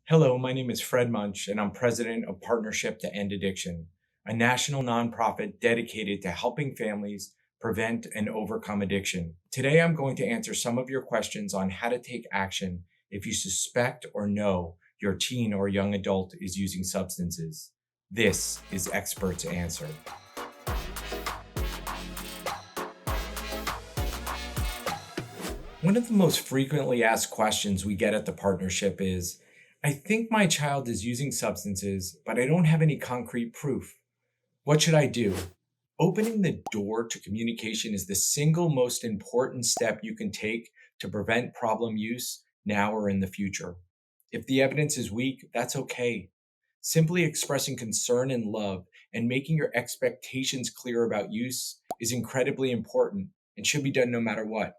Hello, my name is Fred Muench, and I'm president of Partnership to End Addiction, a national nonprofit dedicated to helping families prevent and overcome addiction. Today, I'm going to answer some of your questions on how to take action if you suspect or know your teen or young adult is using substances. This is Experts Answer. One of the most frequently asked questions we get at the partnership is, I think my child is using substances, but I don't have any concrete proof. What should I do? Opening the door to communication is the single most important step you can take to prevent problem use now or in the future. If the evidence is weak, that's okay. Simply expressing concern and love and making your expectations clear about use is incredibly important and should be done no matter what.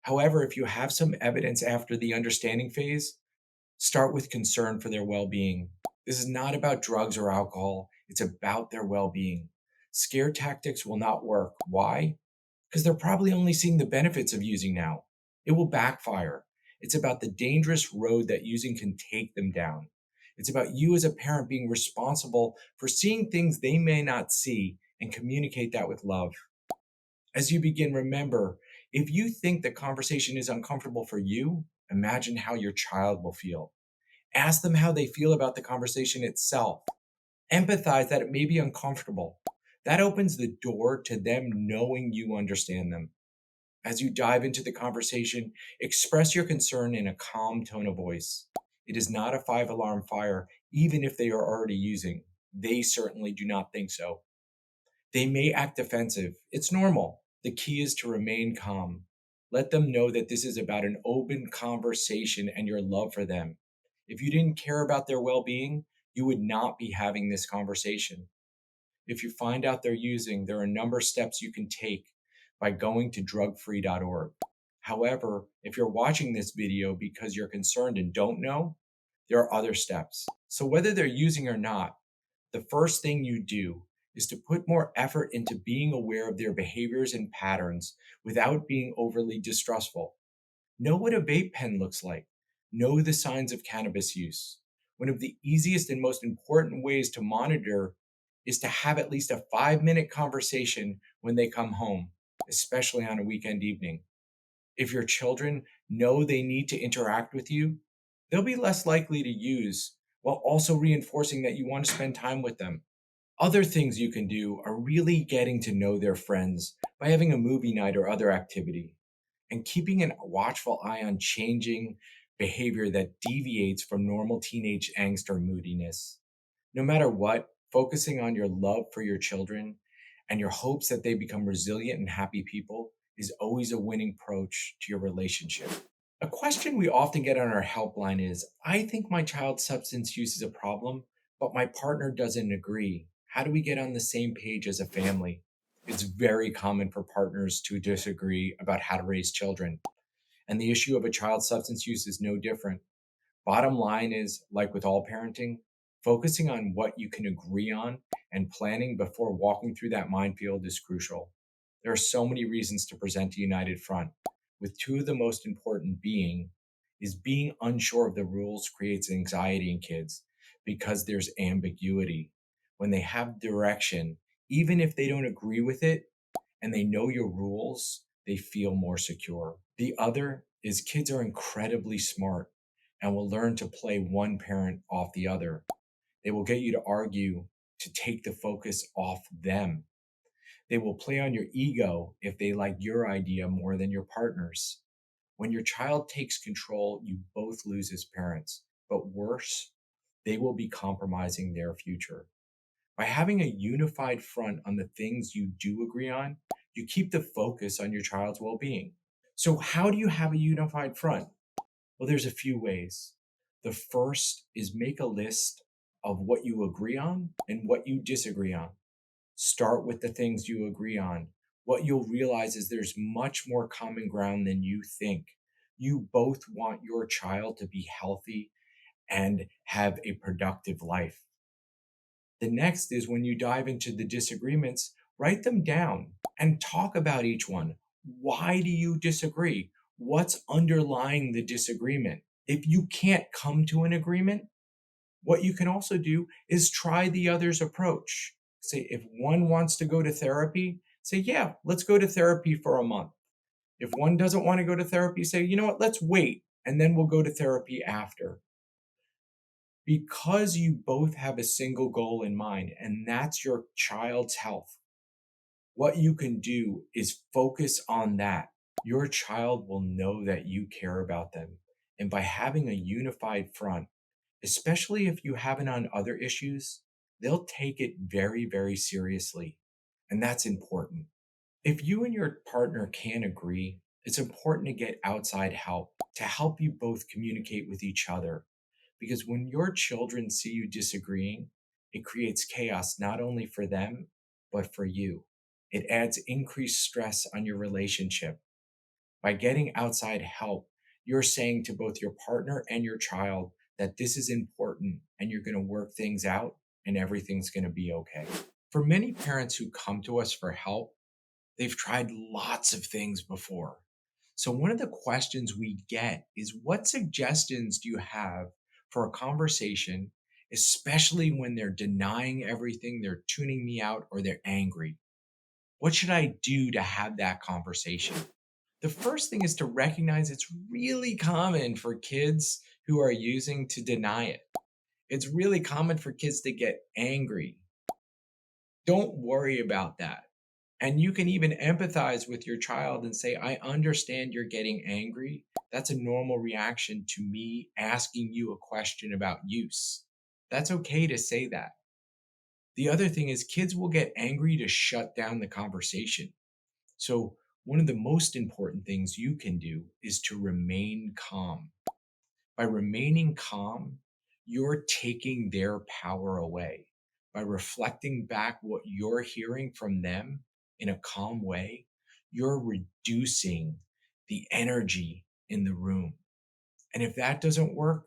However, if you have some evidence after the understanding phase, start with concern for their well being. This is not about drugs or alcohol, it's about their well being. Scare tactics will not work. Why? Because they're probably only seeing the benefits of using now. It will backfire. It's about the dangerous road that using can take them down. It's about you as a parent being responsible for seeing things they may not see and communicate that with love. As you begin, remember, if you think the conversation is uncomfortable for you, imagine how your child will feel. Ask them how they feel about the conversation itself. Empathize that it may be uncomfortable. That opens the door to them knowing you understand them. As you dive into the conversation, express your concern in a calm tone of voice. It is not a five-alarm fire, even if they are already using. They certainly do not think so. They may act defensive. It's normal. The key is to remain calm. Let them know that this is about an open conversation and your love for them. If you didn't care about their well being, you would not be having this conversation. If you find out they're using, there are a number of steps you can take by going to drugfree.org. However, if you're watching this video because you're concerned and don't know, there are other steps. So, whether they're using or not, the first thing you do is to put more effort into being aware of their behaviors and patterns without being overly distrustful. Know what a vape pen looks like. Know the signs of cannabis use. One of the easiest and most important ways to monitor is to have at least a 5-minute conversation when they come home, especially on a weekend evening. If your children know they need to interact with you, they'll be less likely to use while also reinforcing that you want to spend time with them. Other things you can do are really getting to know their friends by having a movie night or other activity and keeping a watchful eye on changing behavior that deviates from normal teenage angst or moodiness. No matter what, focusing on your love for your children and your hopes that they become resilient and happy people is always a winning approach to your relationship. A question we often get on our helpline is, I think my child's substance use is a problem, but my partner doesn't agree. How do we get on the same page as a family? It's very common for partners to disagree about how to raise children, and the issue of a child's substance use is no different. Bottom line is, like with all parenting, focusing on what you can agree on and planning before walking through that minefield is crucial. There are so many reasons to present a united front, with two of the most important being unsure of the rules creates anxiety in kids because there's ambiguity. When they have direction, even if they don't agree with it and they know your rules, they feel more secure. The other is kids are incredibly smart and will learn to play one parent off the other. They will get you to argue to take the focus off them. They will play on your ego if they like your idea more than your partner's. When your child takes control, you both lose as parents. But worse, they will be compromising their future. By having a unified front on the things you do agree on, you keep the focus on your child's well being. So, how do you have a unified front? Well, there's a few ways. The first is make a list of what you agree on and what you disagree on. Start with the things you agree on. What you'll realize is there's much more common ground than you think. You both want your child to be healthy and have a productive life. The next is when you dive into the disagreements, write them down and talk about each one. Why do you disagree? What's underlying the disagreement? If you can't come to an agreement, what you can also do is try the other's approach. Say, if one wants to go to therapy, say, yeah, let's go to therapy for a month. If one doesn't want to go to therapy, say, you know what, let's wait and then we'll go to therapy after. Because you both have a single goal in mind, and that's your child's health, what you can do is focus on that. Your child will know that you care about them. And by having a unified front, especially if you haven't on other issues, they'll take it very, very seriously. And that's important. If you and your partner can't agree, it's important to get outside help to help you both communicate with each other. Because when your children see you disagreeing, it creates chaos not only for them, but for you. It adds increased stress on your relationship. By getting outside help, you're saying to both your partner and your child that this is important and you're going to work things out and everything's going to be okay. For many parents who come to us for help, they've tried lots of things before. So, one of the questions we get is, what suggestions do you have for a conversation, especially when they're denying everything, they're tuning me out, or they're angry? What should I do to have that conversation? The first thing is to recognize it's really common for kids who are using to deny it. It's really common for kids to get angry. Don't worry about that. And you can even empathize with your child and say, I understand you're getting angry. That's a normal reaction to me asking you a question about use. That's okay to say that. The other thing is, kids will get angry to shut down the conversation. So, one of the most important things you can do is to remain calm. By remaining calm, you're taking their power away. By reflecting back what you're hearing from them in a calm way, you're reducing the energy in the room. And if that doesn't work,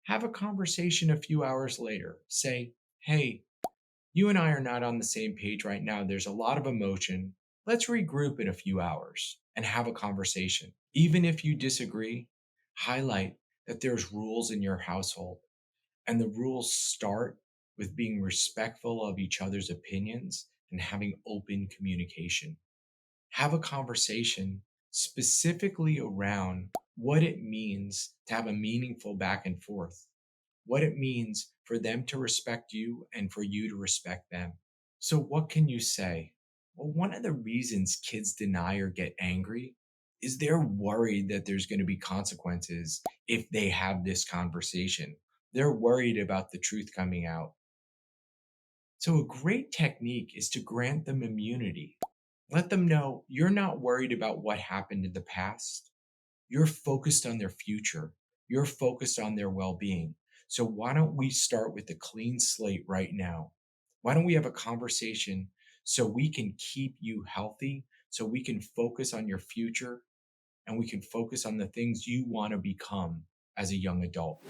have a conversation a few hours later. Say, hey, you and I are not on the same page right now. There's a lot of emotion. Let's regroup in a few hours and have a conversation. Even if you disagree, highlight that there's rules in your household, and the rules start with being respectful of each other's opinions and having open communication. Have a conversation specifically around what it means to have a meaningful back and forth, what it means for them to respect you and for you to respect them. So, what can you say? Well, one of the reasons kids deny or get angry is they're worried that there's going to be consequences if they have this conversation. They're worried about the truth coming out. So, a great technique is to grant them immunity. Let them know you're not worried about what happened in the past. You're focused on their future. You're focused on their well being. So, why don't we start with a clean slate right now? Why don't we have a conversation so we can keep you healthy, so we can focus on your future, and we can focus on the things you want to become as a young adult?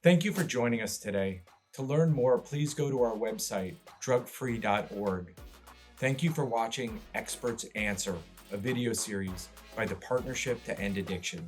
Thank you for joining us today. To learn more, please go to our website, drugfree.org. Thank you for watching Experts Answer, a video series by the Partnership to End Addiction.